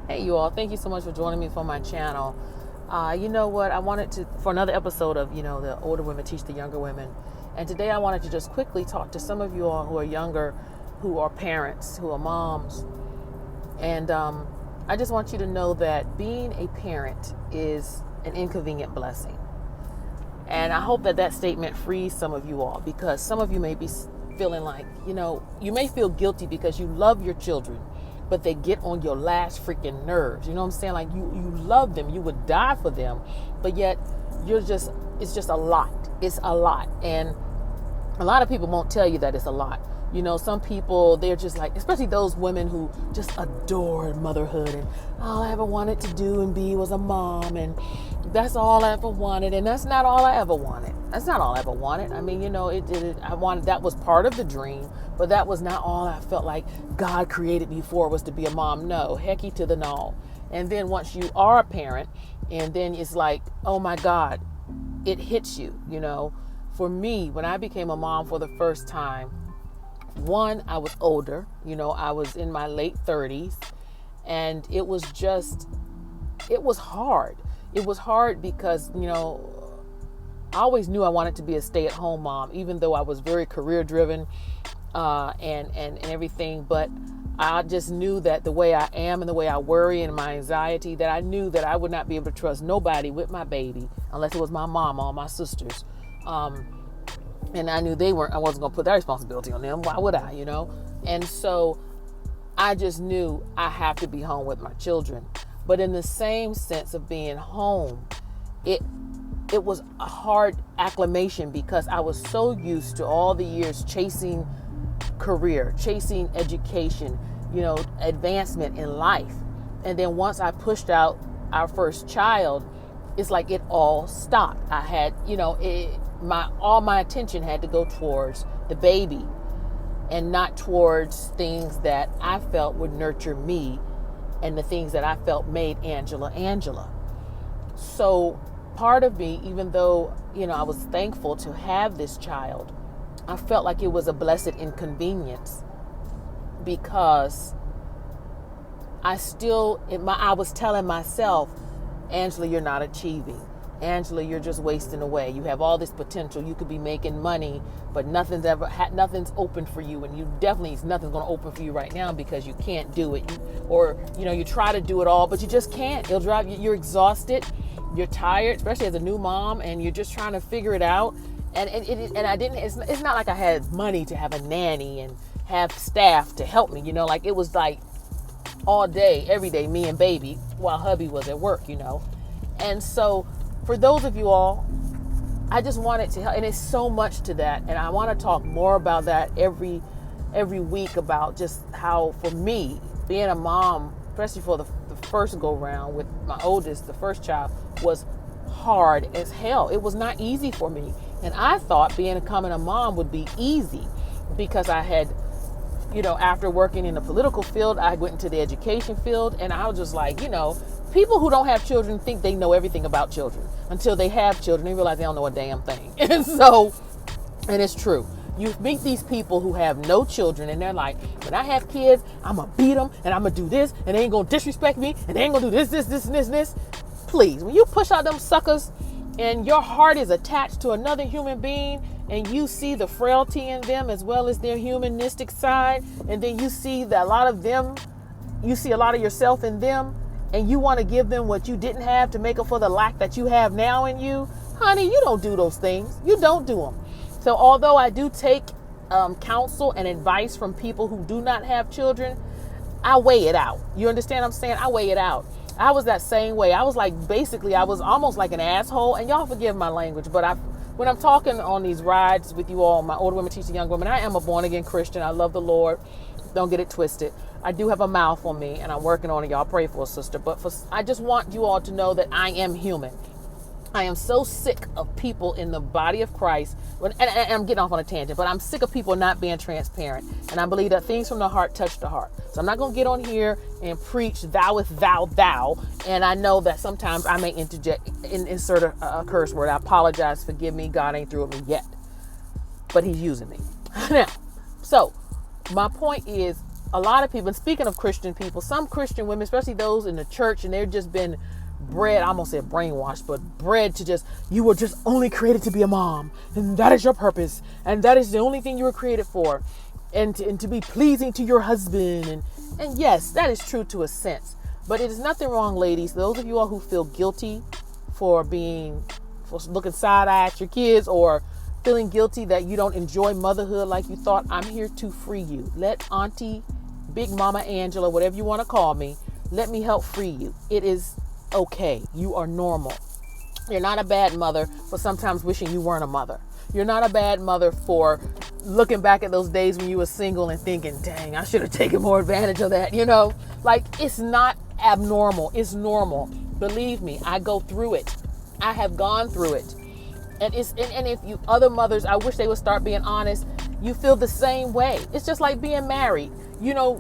Hey, you all. Thank you so much for joining me for my channel. You know what? I wanted to, for another episode of, the older women teach the younger women. And today I wanted to just quickly talk to some of you all who are younger, who are parents, who are moms. And I just want you to know that being a parent is an inconvenient blessing. And I hope that that statement frees some of you all, because some of you may be feeling like, you may feel guilty because you love your children, but they get on your last freaking nerves. You know what I'm saying? Like you love them, you would die for them, but yet it's just a lot. It's a lot. And a lot of people won't tell you that it's a lot. Some people, they're just like, especially those women who just adore motherhood, and all I ever wanted to do and be was a mom, and that's all I ever wanted. And that's not all I ever wanted. That's not all I ever wanted. I mean, that was part of the dream, but that was not all I felt like God created me for, was to be a mom. No, hecky to the no. And then once you are a parent, and then it's like, oh my God, it hits you, For me, when I became a mom for the first time, one, I was older, I was in my late 30s, and it was hard. It was hard because, I always knew I wanted to be a stay-at-home mom, even though I was very career-driven and everything. But I just knew that the way I am and the way I worry and my anxiety, that I knew that I would not be able to trust nobody with my baby unless it was my mama or my sisters. And I knew I wasn't going to put that responsibility on them. Why would I, And so I just knew I have to be home with my children. But in the same sense of being home, it was a hard acclimation, because I was so used to all the years chasing career, chasing education, advancement in life. And then once I pushed out our first child, it's like it all stopped. I had, all my attention had to go towards the baby and not towards things that I felt would nurture me and the things that I felt made Angela. So part of me, even though, I was thankful to have this child, I felt like it was a blessed inconvenience, because I was telling myself, Angela, you're not achieving. Angela, you're just wasting away. You have all this potential. You could be making money, but nothing's open for you. And nothing's going to open for you right now, because you can't do it. You try to do it all, but you just can't. It'll drive you. You're exhausted. You're tired, especially as a new mom, and you're just trying to figure it out. And it's not like I had money to have a nanny and have staff to help me, like it was like all day, every day, me and baby, while hubby was at work, And so for those of you all, I just wanted to help, and it's so much to that, and I want to talk more about that every week, about just how, for me, being a mom, especially for the first go round with my oldest, the first child, was hard as hell. It was not easy for me, and I thought becoming a mom would be easy, because I had, after working in the political field, I went into the education field, and I was just like, people who don't have children think they know everything about children until they have children. They realize they don't know a damn thing. And it's true. You meet these people who have no children, and they're like, when I have kids, I'm going to beat them, and I'm going to do this, and they ain't going to disrespect me, and they ain't going to do this. Please, when you push out them suckers and your heart is attached to another human being, and you see the frailty in them as well as their humanistic side, and then you see that a lot of yourself in them, and you want to give them what you didn't have to make up for the lack that you have now in you, honey, you don't do those things. You don't do them. So although I do take counsel and advice from people who do not have children, I weigh it out. You understand what I'm saying? I weigh it out. I was that same way. I was almost like an asshole, and y'all forgive my language, but when I'm talking on these rides with you all, my older women teaching young women, I am a born again Christian. I love the Lord. Don't get it twisted. I do have a mouth on me, and I'm working on it. Y'all pray for a sister. But I just want you all to know that I am human. I am so sick of people in the body of Christ, and I'm getting off on a tangent, but I'm sick of people not being transparent. And I believe that things from the heart touch the heart. So I'm not going to get on here and preach thou, thou. And I know that sometimes I may insert a curse word. I apologize. Forgive me. God ain't through with me yet. But he's using me. Now, so my point is, a lot of people, and speaking of Christian people, some Christian women, especially those in the church, and they've just been bred, I almost said brainwashed, but bred to just, you were just only created to be a mom, and that is your purpose, and that is the only thing you were created for, and to be pleasing to your husband. And yes, that is true to a sense, but it is nothing wrong, ladies. Those of you all who feel guilty for looking side-eye at your kids, or feeling guilty that you don't enjoy motherhood like you thought, I'm here to free you. Let Auntie, Big Mama Angela, whatever you want to call me, let me help free you. It is okay. You are normal. You're not a bad mother for sometimes wishing you weren't a mother. You're not a bad mother for looking back at those days when you were single and thinking, dang, I should have taken more advantage of that. Like, it's not abnormal. It's normal. Believe me, I go through it. I have gone through it. And if you other mothers, I wish they would start being honest. You feel the same way. It's just like being married.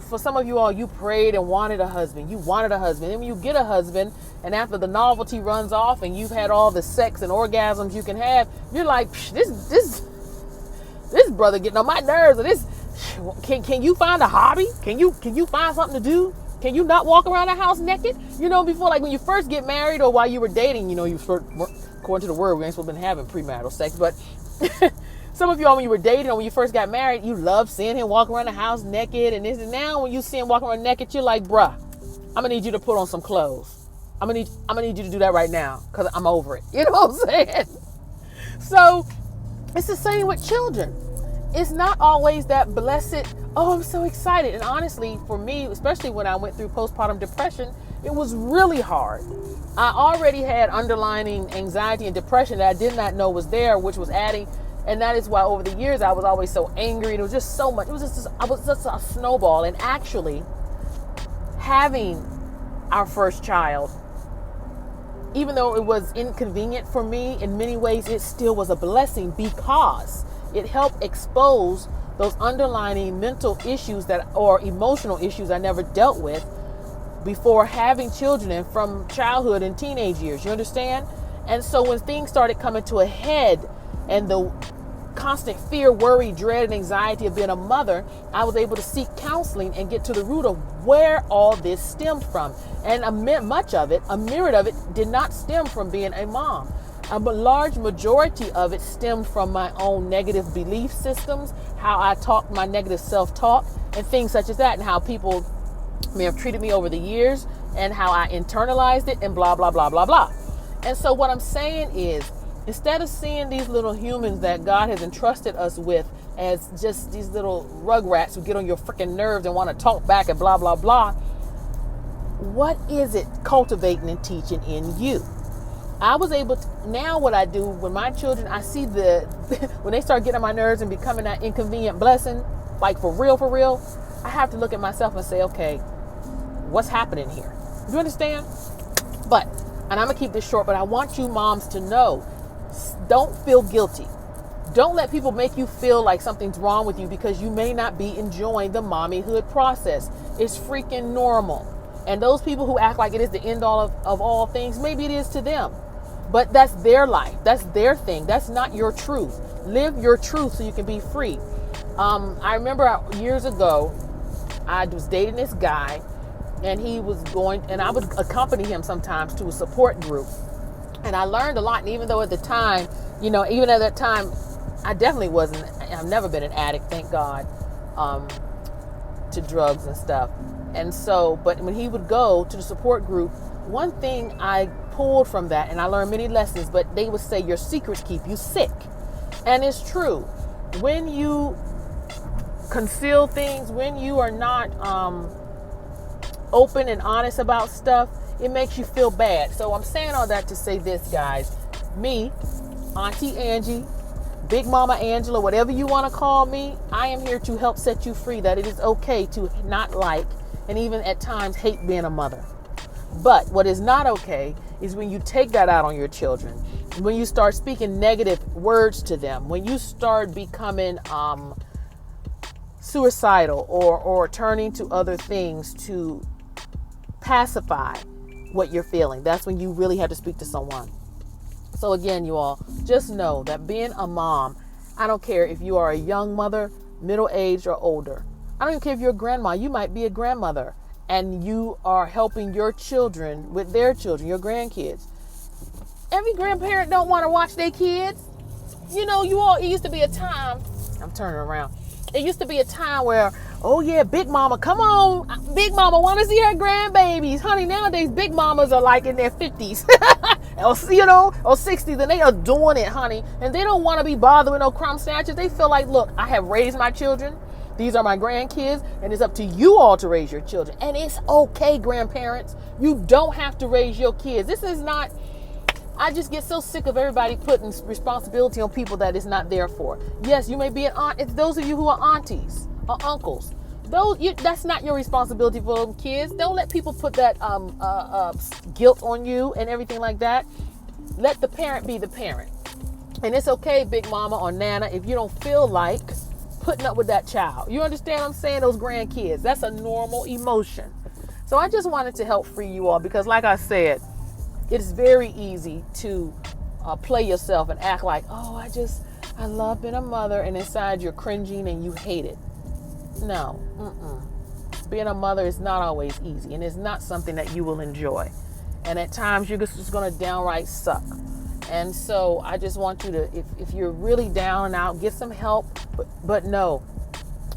For some of you all, you prayed and wanted a husband. You wanted a husband. And when you get a husband, and after the novelty runs off and you've had all the sex and orgasms you can have, you're like, this brother getting on my nerves. Or this, can you find a hobby? Can you find something to do? Can you not walk around the house naked? Before, like when you first get married or while you were dating, you first, according to the word, we ain't supposed to be having premarital sex, but some of y'all, when you were dating or when you first got married, you loved seeing him walk around the house naked and this. And now when you see him walking around naked, you're like, bruh, I'm gonna need you to put on some clothes. I'm gonna need you to do that right now because I'm over it. You know what I'm saying? So it's the same with children. It's not always that blessed, oh, I'm so excited. And honestly, for me, especially when I went through postpartum depression, it was really hard. I already had underlying anxiety and depression that I did not know was there, which was adding. And that is why over the years, I was always so angry. And it was just so much. I was just a snowball. And actually, having our first child, even though it was inconvenient for me, in many ways, it still was a blessing because it helped expose those underlying mental issues or emotional issues I never dealt with before having children and from childhood and teenage years. You understand? And so when things started coming to a head and the constant fear, worry, dread, and anxiety of being a mother, I was able to seek counseling and get to the root of where all this stemmed from. And a myriad of it, did not stem from being a mom. A large majority of it stemmed from my own negative belief systems, how I talked, my negative self-talk, and things such as that, and how people may have treated me over the years, and how I internalized it, and blah, blah, blah, blah, blah. And so what I'm saying is, instead of seeing these little humans that God has entrusted us with as just these little rugrats who get on your freaking nerves and want to talk back and blah, blah, blah, what is it cultivating and teaching in you? I was able to, now what I do when my children, I see when they start getting on my nerves and becoming that inconvenient blessing, like for real, I have to look at myself and say, okay, what's happening here? You understand? And I'm going to keep this short, but I want you moms to know, don't feel guilty. Don't let people make you feel like something's wrong with you because you may not be enjoying the mommyhood process. It's freaking normal. And those people who act like it is the end all of all things, maybe it is to them. But that's their life. That's their thing. That's not your truth. Live your truth so you can be free. I remember years ago, I was dating this guy, and he was going, and I would accompany him sometimes to a support group. And I learned a lot. And even though at the time, even at that time, I definitely wasn't, I've never been an addict, thank God, to drugs and stuff. And so, but when he would go to the support group, one thing I pulled from that, and I learned many lessons, but they would say your secrets keep you sick. And it's true. When you conceal things, when you are not open and honest about stuff, it makes you feel bad. So I'm saying all that to say this, guys. Me, Auntie Angie, Big Mama Angela, whatever you want to call me, I am here to help set you free, that it is okay to not like and even at times hate being a mother. But what is not okay is when you take that out on your children, when you start speaking negative words to them, when you start becoming suicidal or turning to other things to pacify what you're feeling. That's when you really have to speak to someone. So again, you all, just know that being a mom, I don't care if you are a young mother, middle-aged, or older, I don't even care if you're a grandma. You might be a grandmother and you are helping your children with their children, your grandkids. Every grandparent don't want to watch their kids. You know, it used to be a time, I'm turning around. It used to be a time where, oh yeah, Big Mama, come on. Big Mama want to see her grandbabies. Honey, nowadays, Big Mamas are like in their 50s. or 60s, and they are doing it, honey. And they don't want to be bothered with no crumb snatchers. They feel like, look, I have raised my children. These are my grandkids, and it's up to you all to raise your children. And it's okay, grandparents. You don't have to raise your kids. This is not... I just get so sick of everybody putting responsibility on people that it's not there for. Yes, you may be an aunt. It's those of you who are aunties or uncles. That's not your responsibility for them kids. Don't let people put that guilt on you and everything like that. Let the parent be the parent. And it's okay, Big Mama or Nana, if you don't feel like putting up with that child. You understand what I'm saying? Those grandkids. That's a normal emotion. So I just wanted to help free you all because, like I said, it's very easy to play yourself and act like, oh, I love being a mother, and inside you're cringing and you hate it. No, being a mother is not always easy, and it's not something that you will enjoy. And at times you're just going to downright suck. And so I just want you to, if you're really down and out, get some help, but know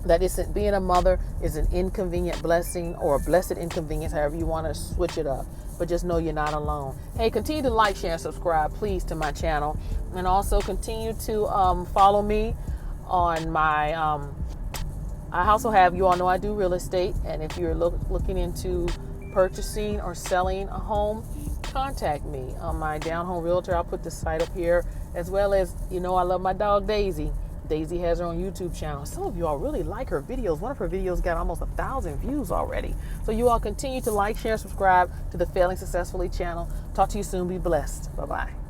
that being a mother is an inconvenient blessing, or a blessed inconvenience, however you want to switch it up. But just know you're not alone. Hey, continue to like, share, and subscribe, please, to my channel. And also continue to follow me on my... I also have, you all know I do real estate. And if you're looking into purchasing or selling a home, contact me on my Down Home Realtor. I'll put the site up here. As well as, I love my dog, Daisy. Daisy has her own YouTube channel. Some of you all really like her videos. One of her videos got almost 1,000 views already. So you all continue to like, share, and subscribe to the Failing Successfully channel. Talk to you soon. Be blessed. Bye-bye.